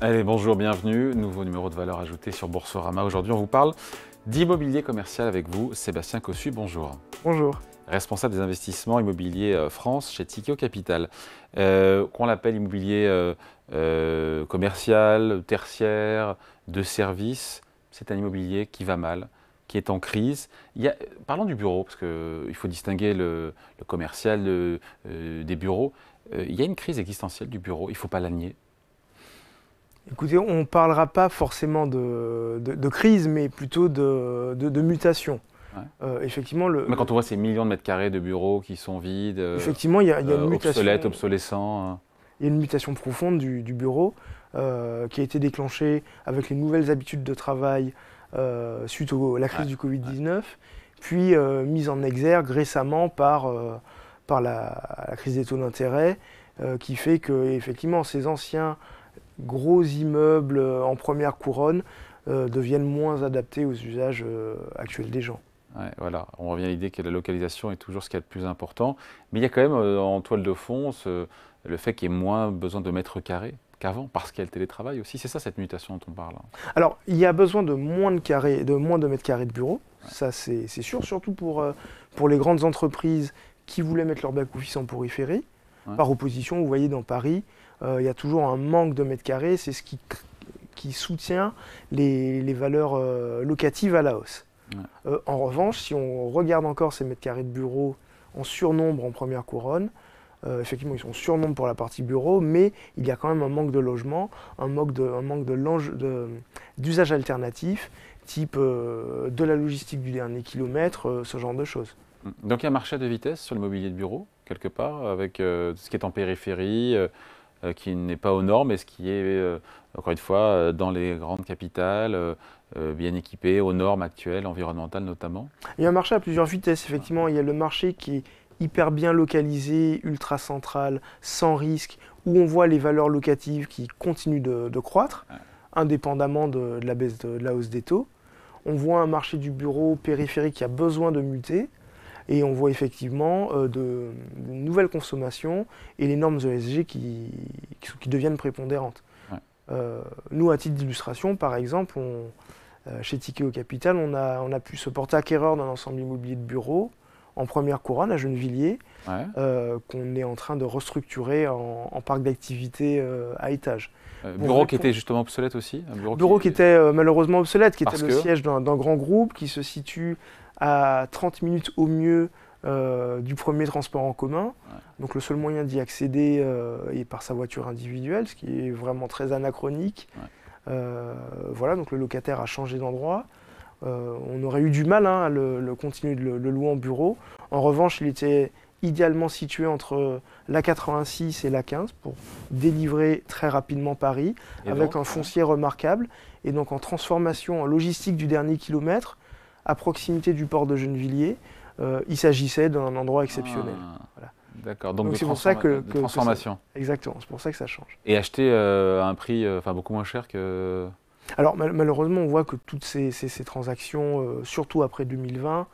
Allez, bonjour, bienvenue. Nouveau numéro de valeur ajoutée sur Boursorama. Aujourd'hui, on vous parle d'immobilier commercial avec vous, Sébastien Cossu. Bonjour. Bonjour. Responsable des investissements immobiliers France chez Tikehau Capital. Qu'on l'appelle immobilier commercial, tertiaire, de service, c'est un immobilier qui va mal, qui est en crise. Parlons du bureau, parce qu'il faut distinguer le commercial des bureaux. Il y a une crise existentielle du bureau, il ne faut pas la nier. Écoutez, on ne parlera pas forcément de crise, mais plutôt de mutation. Ouais. Effectivement, Mais quand on voit ces millions de mètres carrés de bureaux qui sont vides, effectivement, il y a une mutation, obsolètes, obsolescents. il y a une mutation profonde du bureau qui a été déclenchée avec les nouvelles habitudes de travail suite à la crise du Covid-19, puis mise en exergue récemment par la crise des taux d'intérêt, qui fait que effectivement ces anciens gros immeubles en première couronne deviennent moins adaptés aux usages actuels des gens. Ouais, voilà, on revient à l'idée que la localisation est toujours ce qu'il y a de plus important. Mais il y a quand même en toile de fond le fait qu'il y ait moins besoin de mètres carrés qu'avant, parce qu'il y a le télétravail aussi. C'est ça cette mutation dont on parle. Alors, il y a besoin de moins de mètres carrés de bureaux, ça c'est sûr, surtout pour les grandes entreprises qui voulaient mettre leur back-office en périphérie. Ouais. Par opposition, vous voyez dans Paris, il y a toujours un manque de mètres carrés, c'est ce qui soutient les valeurs locatives à la hausse. Ouais. En revanche, si on regarde encore ces mètres carrés de bureaux en surnombre en première couronne, effectivement ils sont surnombre pour la partie bureau, mais il y a quand même un manque de logement, un manque d'usage alternatif, type de la logistique du dernier kilomètre, ce genre de choses. Donc il y a un marché de vitesse sur le mobilier de bureau, quelque part, avec ce qui est en périphérie, qui n'est pas aux normes, et ce qui est, encore une fois, dans les grandes capitales, bien équipé, aux normes actuelles, environnementales notamment. Il y a un marché à plusieurs vitesses, effectivement. Il y a le marché qui est hyper bien localisé, ultra central, sans risque, où on voit les valeurs locatives qui continuent de croître, indépendamment de la baisse de la hausse des taux. On voit un marché du bureau périphérique qui a besoin de muter, et on voit effectivement de nouvelles consommations et les normes ESG qui deviennent prépondérantes. Ouais. Nous, à titre d'illustration, par exemple, chez Tikehau Capital, on a pu se porter acquéreur d'un ensemble immobilier de bureaux en première couronne à Gennevilliers, qu'on est en train de restructurer en parc d'activités à étage. Bureau qui était justement obsolète aussi, un bureau qui était malheureusement obsolète, qui était le que siège d'un grand groupe qui se situe à 30 minutes au mieux du premier transport en commun. Ouais. Donc le seul moyen d'y accéder est par sa voiture individuelle, ce qui est vraiment très anachronique. Ouais. Voilà, donc le locataire a changé d'endroit. On aurait eu du mal à le continuer de le louer en bureau. En revanche, il était idéalement situé entre la 86 et la 15 pour délivrer très rapidement Paris, Et avec donc, un foncier remarquable. Et donc en transformation, en logistique du dernier kilomètre, à proximité du port de Gennevilliers, il s'agissait d'un endroit exceptionnel. Voilà. D'accord, donc c'est pour ça que transformation. Exactement, c'est pour ça que ça change. Et acheter à un prix beaucoup moins cher que... Alors malheureusement, on voit que toutes ces transactions, surtout après 2020,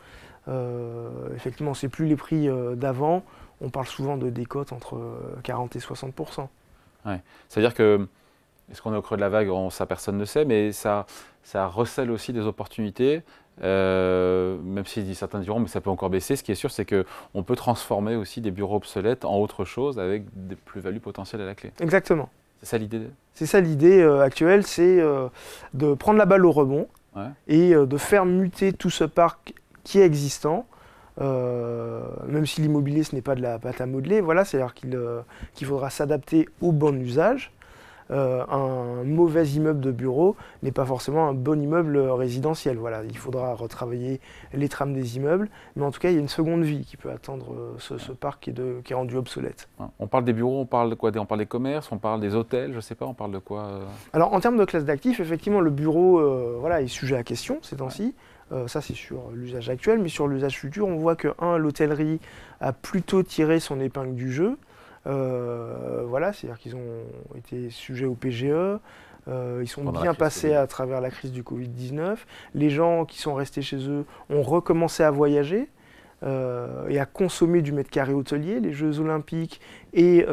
effectivement, c'est plus les prix d'avant. On parle souvent de décotes entre 40 et 60%. Ouais. C'est-à-dire que, est-ce qu'on est au creux de la vague? Ça, personne ne sait, mais ça recèle aussi des opportunités, même si certains diront, mais ça peut encore baisser. Ce qui est sûr, c'est qu'on peut transformer aussi des bureaux obsolètes en autre chose avec des plus-values potentielles à la clé. Exactement. C'est ça l'idée? C'est ça l'idée actuelle, c'est de prendre la balle au rebond et de faire muter tout ce parc qui est existant, même si l'immobilier ce n'est pas de la pâte à modeler, voilà, c'est-à-dire qu'il faudra s'adapter au bon usage. Un mauvais immeuble de bureau n'est pas forcément un bon immeuble résidentiel. Voilà, il faudra retravailler les trames des immeubles, mais en tout cas, il y a une seconde vie qui peut attendre ce parc qui est rendu obsolète. On parle des bureaux, on parle de quoi? On parle des commerces, on parle des hôtels, je ne sais pas, on parle de quoi Alors, en termes de classe d'actifs, effectivement, le bureau voilà, est sujet à question ces temps-ci. Ça, c'est sur l'usage actuel, mais sur l'usage futur, on voit que, l'hôtellerie a plutôt tiré son épingle du jeu. Voilà, c'est-à-dire qu'ils ont été sujets au PGE, ils sont bien passés à travers la crise du Covid-19. Les gens qui sont restés chez eux ont recommencé à voyager. et à consommer du mètre carré hôtelier. Les Jeux Olympiques et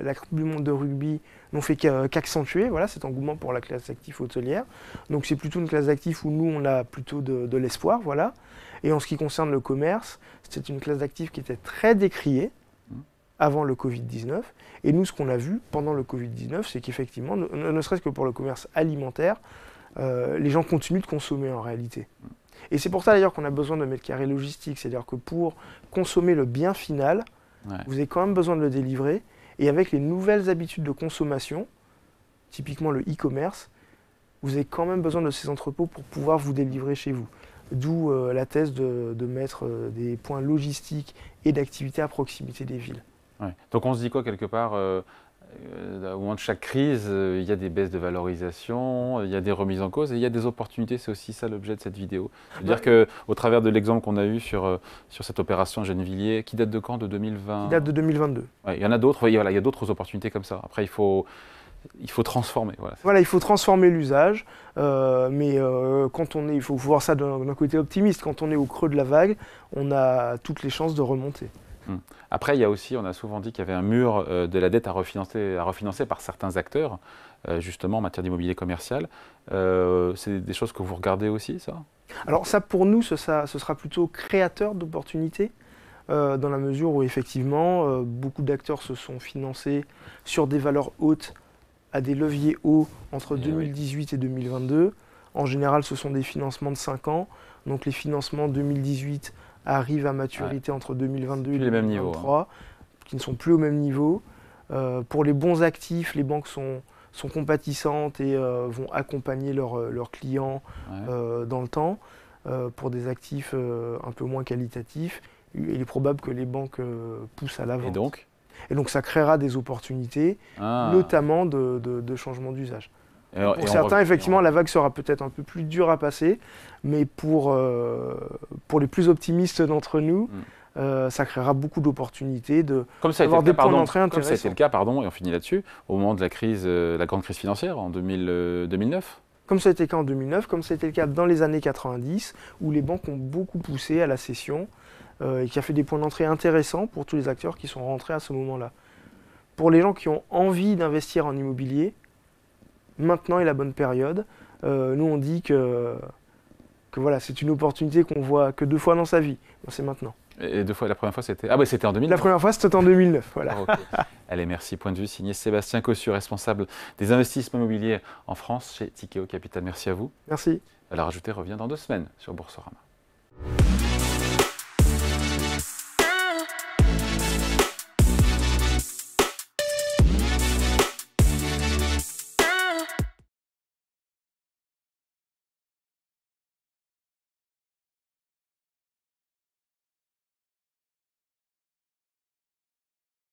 la Coupe du Monde de rugby n'ont fait qu'accentuer cet engouement pour la classe d'actifs hôtelière. Donc c'est plutôt une classe d'actifs où nous on a plutôt de l'espoir. Voilà. Et en ce qui concerne le commerce, c'est une classe d'actifs qui était très décriée avant le Covid-19. Et nous, ce qu'on a vu pendant le Covid-19, c'est qu'effectivement, ne serait-ce que pour le commerce alimentaire, les gens continuent de consommer en réalité. Et c'est pour ça d'ailleurs qu'on a besoin de mètres carrés logistiques. C'est-à-dire que pour consommer le bien final, vous avez quand même besoin de le délivrer. Et avec les nouvelles habitudes de consommation, typiquement le e-commerce, vous avez quand même besoin de ces entrepôts pour pouvoir vous délivrer chez vous. D'où la thèse de mettre des points logistiques et d'activités à proximité des villes. Ouais. Donc on se dit quoi quelque part au moment de chaque crise, il y a des baisses de valorisation, il y a des remises en cause et il y a des opportunités. C'est aussi ça l'objet de cette vidéo. C'est-à-dire qu'au travers de l'exemple qu'on a eu sur cette opération Gennevilliers, qui date de quand? De 2020? Qui date de 2022. Ouais, il y en a d'autres, il y a d'autres opportunités comme ça. Après, il faut transformer. Voilà, il faut transformer l'usage, mais il faut voir ça d'un côté optimiste. Quand on est au creux de la vague, on a toutes les chances de remonter. Après, il y a aussi, on a souvent dit qu'il y avait un mur de la dette à refinancer par certains acteurs, justement en matière d'immobilier commercial. C'est des choses que vous regardez aussi, ça? Alors ça, pour nous, ce sera plutôt créateur d'opportunités, dans la mesure où effectivement, beaucoup d'acteurs se sont financés sur des valeurs hautes, à des leviers hauts entre 2018 et 2022. En général, ce sont des financements de 5 ans. Donc les financements 2018 arrivent à maturité entre 2022 et 2023, qui ne sont plus au même niveau. Pour les bons actifs, les banques sont compatissantes et vont accompagner leurs clients dans le temps. Pour des actifs un peu moins qualitatifs, il est probable que les banques poussent à l'avant. Et donc ça créera des opportunités, notamment de changement d'usage. Pour certains, effectivement, la vague sera peut-être un peu plus dure à passer, mais pour les plus optimistes d'entre nous, ça créera beaucoup d'opportunités, d'avoir des points d'entrée intéressants. Comme ça a été le cas, et on finit là-dessus, au moment de la grande crise financière en 2009. Comme ça a été le cas en 2009, comme ça a été le cas dans les années 90, où les banques ont beaucoup poussé à la cession, et qui a fait des points d'entrée intéressants pour tous les acteurs qui sont rentrés à ce moment-là. Pour les gens qui ont envie d'investir en immobilier, maintenant est la bonne période. Nous, on dit que voilà, c'est une opportunité qu'on voit que 2 fois dans sa vie. C'est maintenant. Et 2 fois, la première fois, c'était... c'était en 2009. La première fois, c'était en 2009, voilà. Okay. Allez, merci. Point de vue signé Sébastien Cossu, responsable des investissements immobiliers en France chez Tikeo Capital. Merci à vous. Merci. La Rajoutée revient dans 2 semaines sur Boursorama.